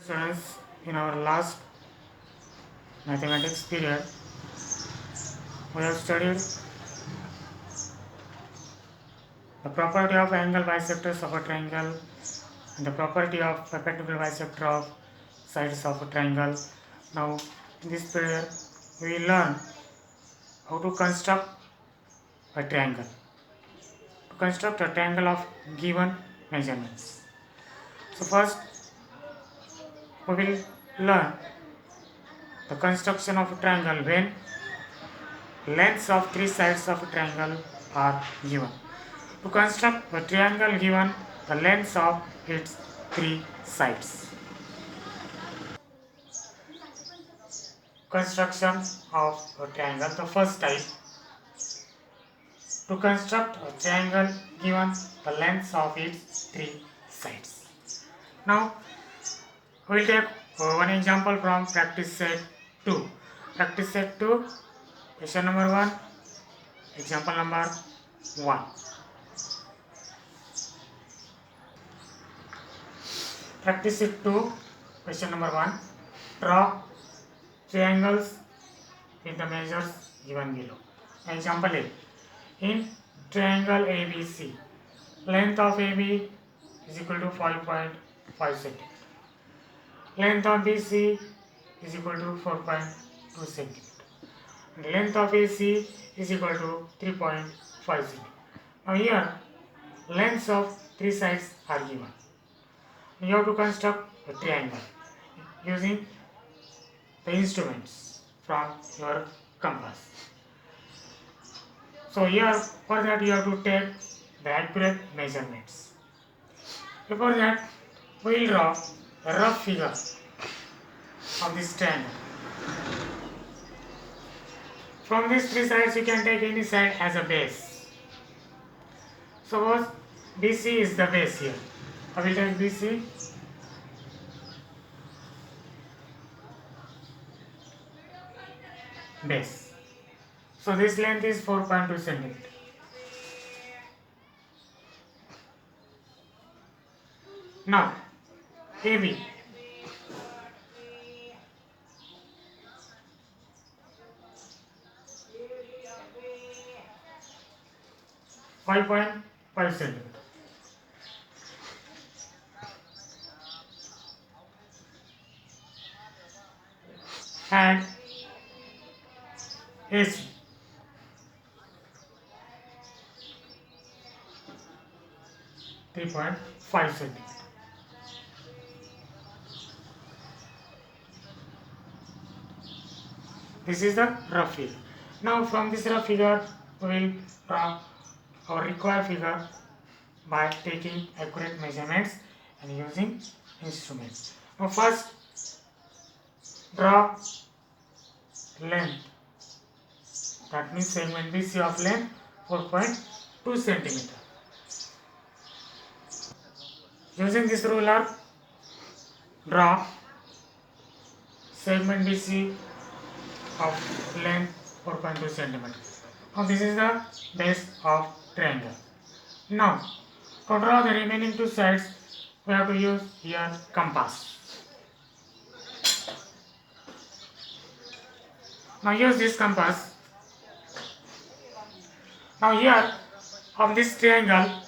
Students, in our last mathematics period, we have studied the property of angle bisectors of a triangle and the property of perpendicular bisector of sides of a triangle. Now, in this period, we will learn how to construct a triangle. To construct a triangle of given measurements. So, first, we will learn the construction of a triangle when lengths of three sides of a triangle are given. To construct a triangle given the lengths of its three sides. Construction of a triangle. The first type. To construct a triangle given the lengths of its three sides. Now we will take one example from practice set 2. Practice set 2, question number 1, example number 1. Practice set 2, question number 1. Draw triangles with the measures given below. Example A. In triangle ABC, length of AB is equal to 5.5 cm. Length of BC is equal to 4.2 cm. Length of AC is equal to 3.5 cm. Now here, lengths of three sides are given. You have to construct a triangle using the instruments from your compass. So here, for that you have to take the accurate measurements. Before that, we will draw a rough figure of this triangle. From these three sides, you can take any side as a base. Suppose BC is the base here. I will take BC. Base. So this length is 4.2 cm. Now, AB. Five point 5 cm. And AC. Three point 5 cm. This is the rough figure. Now from this rough figure, we will draw our required figure by taking accurate measurements and using instruments. Now first, draw length. That means segment BC of length 4.2 cm. Using this ruler, draw segment BC of length 4.2 cm. Now this is the base of triangle. Now to draw the remaining two sides, we have to use here compass. Now use this compass. Now here of this triangle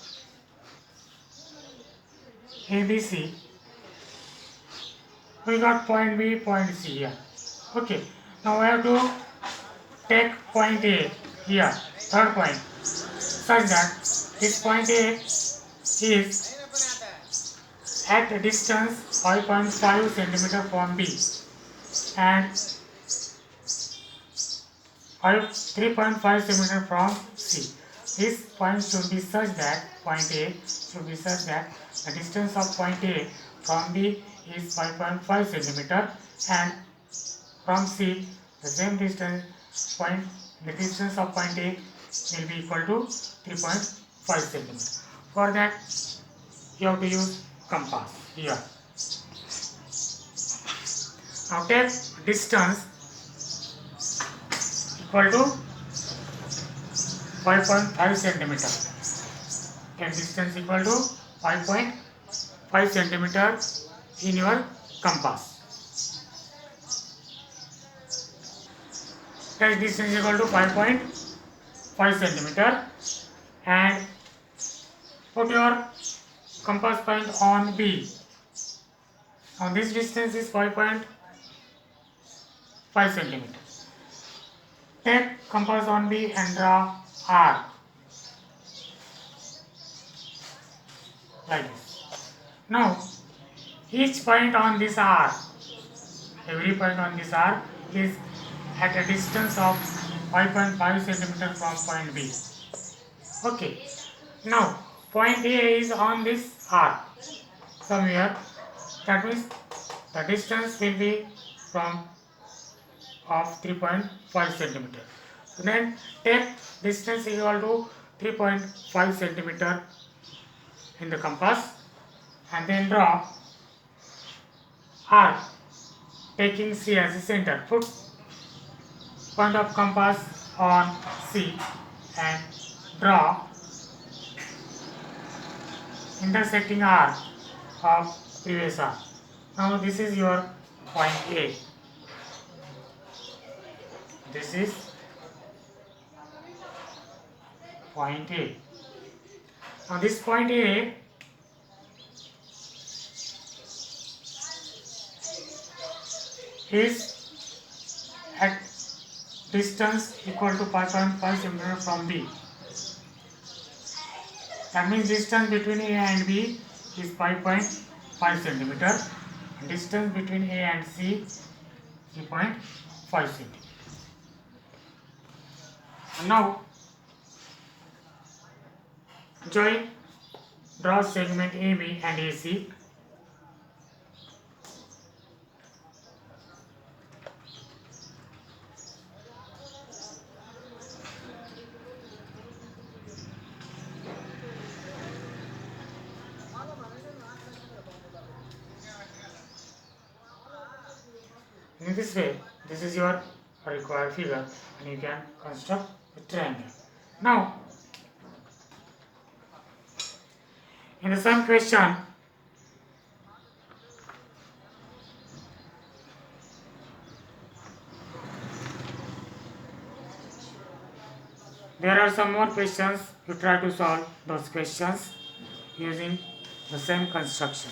ABC, we got point B, point C here. Okay. Now we have to take point A here, third point, such that this point A is at a distance 5.5 cm from B and 3.5 cm from C. This point should be such that point A should be such that the distance of point A from B is 5.5 cm and from C the same distance point, the distance of point A will be equal to 3.5 cm. For that you have to use compass here. Now take distance equal to 5.5 cm. Take distance equal to 5.5 cm in your compass. Test distance is equal to 5.5 centimeter, and put your compass point on B. Now this distance is 5.5 centimeter. Take compass on B and draw arc like this. Now each point on this arc, every point on this arc is at a distance of 5.5 centimeter from point B. Okay. Now point A is on this arc somewhere. That means the distance will be from of 3.5 centimeter. So then take distance equal to 3.5 centimeter in the compass, and then draw arc taking C as the center. Put point of compass on C and draw intersecting arc of previous arc. Now this is your point A. This is point A. Now this point A is at distance equal to 5.5 centimeter from B. That means distance between A and B is 5.5 centimeter. Distance between A and C 3.5 centimeter. Now join, draw segment AB and AC. In this way, this is your required figure, and you can construct a triangle. Now, in the same question, there are some more questions. You try to solve those questions using the same construction.